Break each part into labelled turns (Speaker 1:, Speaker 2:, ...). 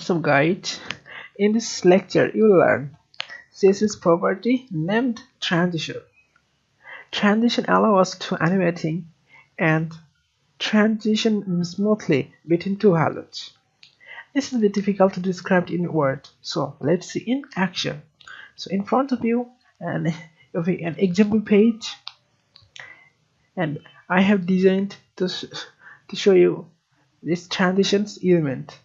Speaker 1: What's up guys, in this lecture you will learn CSS property named transition. Transition allows us to animating and transition smoothly between two values. This is a bit difficult to describe in words, so let's see in action. So in front of you an example page, and I have designed to show you this transitions element,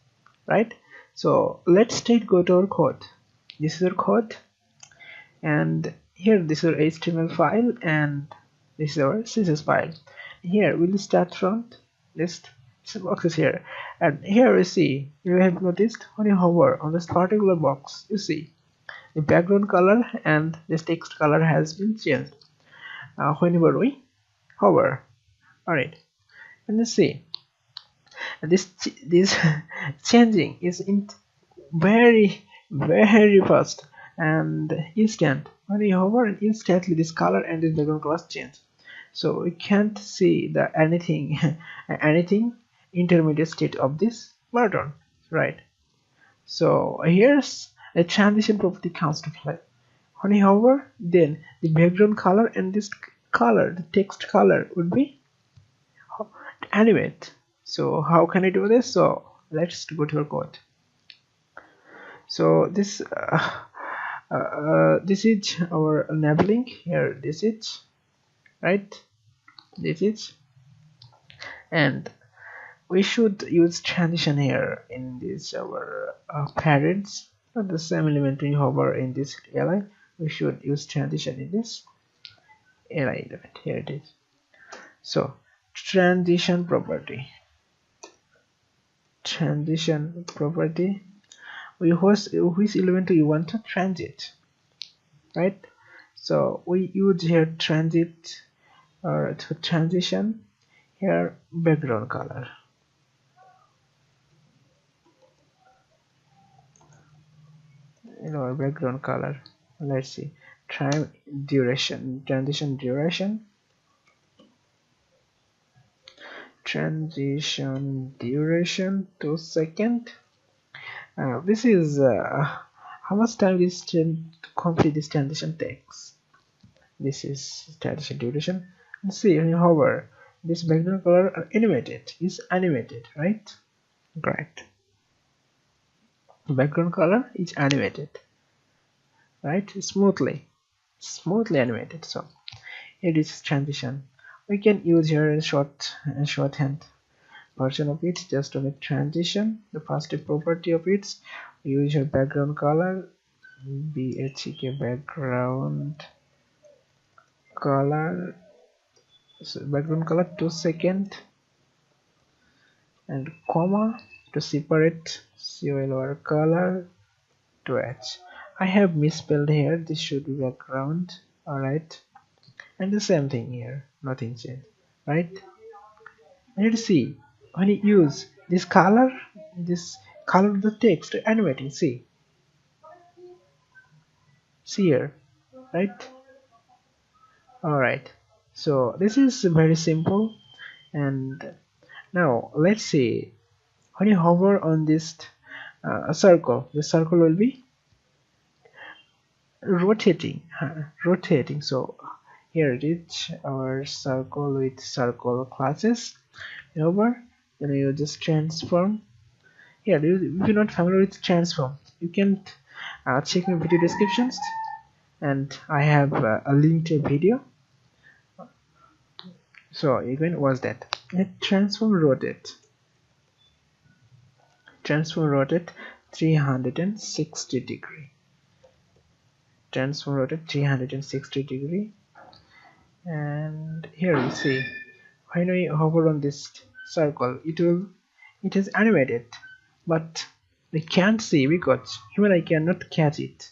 Speaker 1: right? So let's straight go to our code. This is our code, and here this is our HTML file, and this is our CSS file. Here we'll start from this box is here, and here you see, you have noticed when you hover on this particular box, you see the background color and this text color has been changed whenever we hover. Alright, and you see this changing is in very fast and instant. When you hover, and instantly this color and this background color change, so we can't see the anything intermediate state of this button, right? So here's a transition property comes to play. When you hover, then the background color and this color, the text color, would be animate. So how can I do this? So let's go to our code. So this this is our enabling here. This is right. This is, and we should use transition here in this our parents. Not the same element when you hover in this li. We should use transition in this li element. Here it is. So transition property. Which element do you want to transit, right? So we use here transit or to transition here background color. In our background color, let's see, transition duration 2 seconds. This is how much time this to complete this transition takes. This is transition duration. And see, when you hover, this background color is animated, right? Correct. Background color is animated, right? Smoothly animated. So it is transition. We can use here a shorthand version of it just to make transition. The first property of it, we use your background color, background color, so background color 2 seconds, and comma to separate COLR color to H. I have misspelled here, this should be background. Alright, and the same thing here, nothing changed, right? And you see, when you use this color of the text animating, see here, right? Alright, so this is very simple. And now let's see, when you hover on this circle, the circle will be rotating. So here it is, our circle with circle classes. Over, then you just transform. Here, if you're not familiar with transform, you can check my video descriptions, and I have a linked video, so you can watch that. Transform rotate 360 degree. Transform rotate 360 degree. And here you see, when we hover on this circle, it is animated, but we can't see because human eye cannot catch it.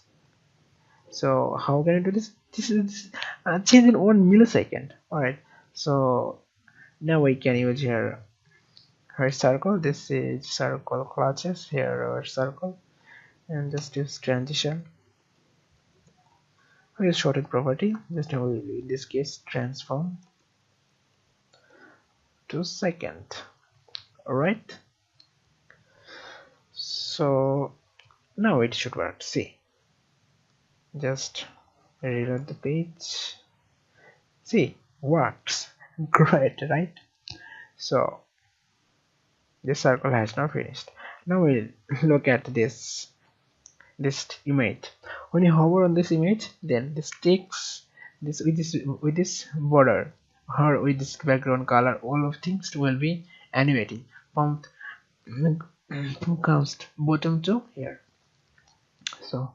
Speaker 1: So how can I do this? This is change in 1 millisecond. Alright, so now we can use here our circle. This is circle clutches, here our circle, and just use transition. We use shorted property, just in this case transform 2 seconds. Alright, So now it should work. See, just reload the page. See, works. Great, right? So this circle has now finished. Now we'll look at this image. When you hover on this image, then this text, this with this border or with this background color, all of things will be animating from comes bottom to here. So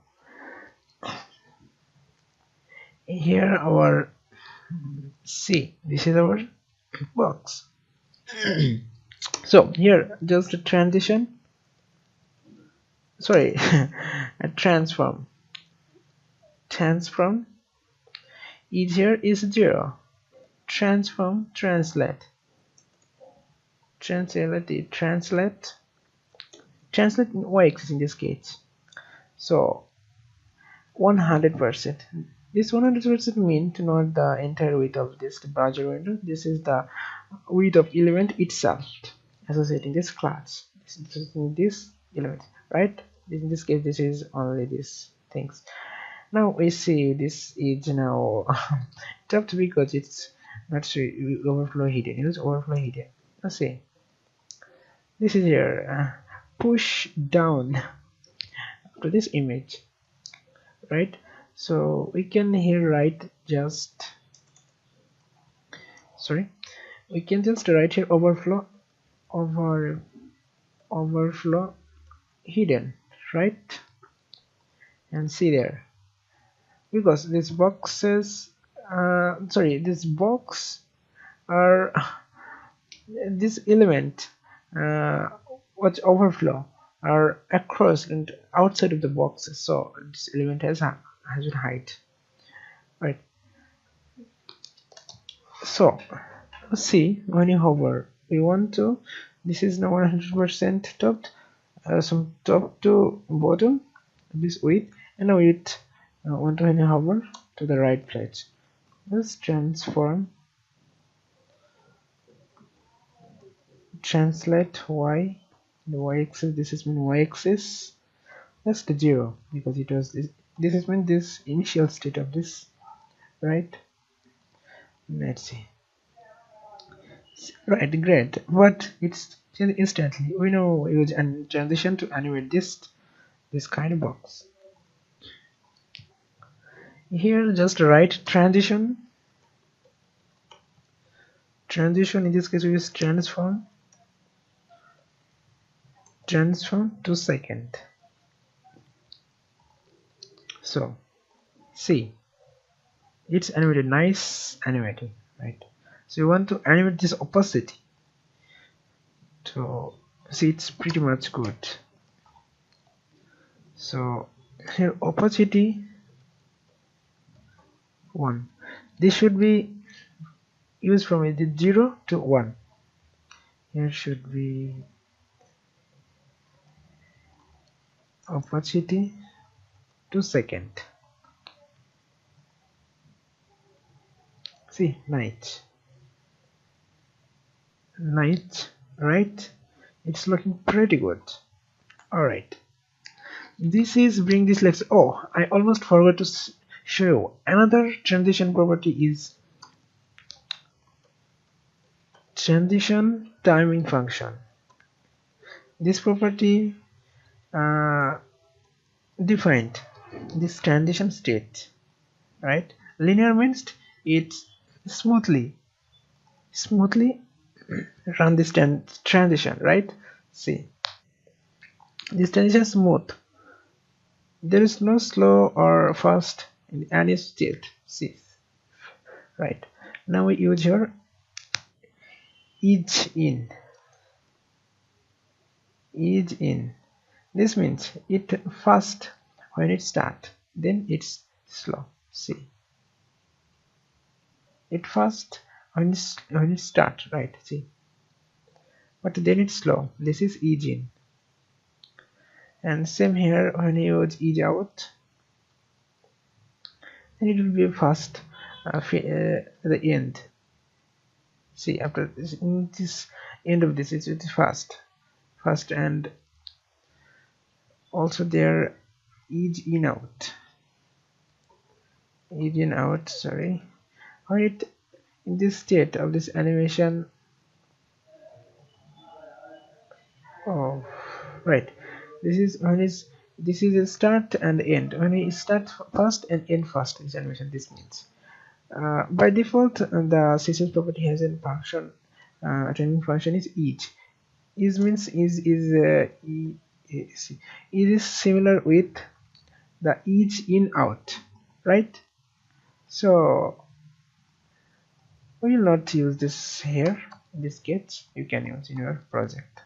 Speaker 1: here our see, this is our box. So here just a transition, sorry, a transform is here is 0, transform translate in y-axis in this case. So 100%. This 100% means not the entire width of this browser window. This is the width of element itself associating this class. This element, right? In this case, this is only these things. Now we see this is now topped because it's not overflow hidden. It is overflow hidden. Let's see. This is here. Push down to this image, right? So we can here write just we can just write here overflow hidden, right? And see there, because these boxes this box are this element what overflow are across and outside of the boxes, so this element has a height, right? So let's see, when you hover, we want to, this is now 100% topped, from top to bottom this width, and now it want to, when you hover to the right place, let's translate y, the y-axis, this is mean y-axis, that's the 0 because it was this is mean this initial state of this, right? Let's see, right, great, but it's instantly we know use and transition to animate this kind of box. Here just write transition, in this case we use transform to second. So see, it's animated, nice animating, right? So you want to animate this opacity, so see it's pretty much good. So here opacity 1, this should be used from 0 to 1. Here should be opacity to second. See, night, right? It's looking pretty good. All right, this is bring this lecture. Oh, I almost forgot to show you another transition property is transition timing function. This property defined this transition state, right? Linear means it's smoothly run this transition, right? See, this transition is smooth, there is no slow or fast in any state. See, right? Now we use here ease in. This means it fast when it start, then it's slow. See, it fast when it start, right? See, but then it's slow. This is ease in. And same here, when you use ease out, then it will be fast the end. See, after this end of this, it's fast, and Also there ease in out, sorry, right. In this state of this animation, oh, right, this is when is this is a start and end. When we start first and end first this animation, this means by default the CSS property has a function, training function is each. Is means is similar with the each in out, right? So we will not use this here in this case. You can use in your project.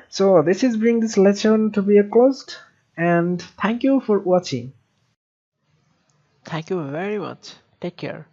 Speaker 1: So this is bring this lesson to be a closed, and thank you for watching. Thank you very much. Take care.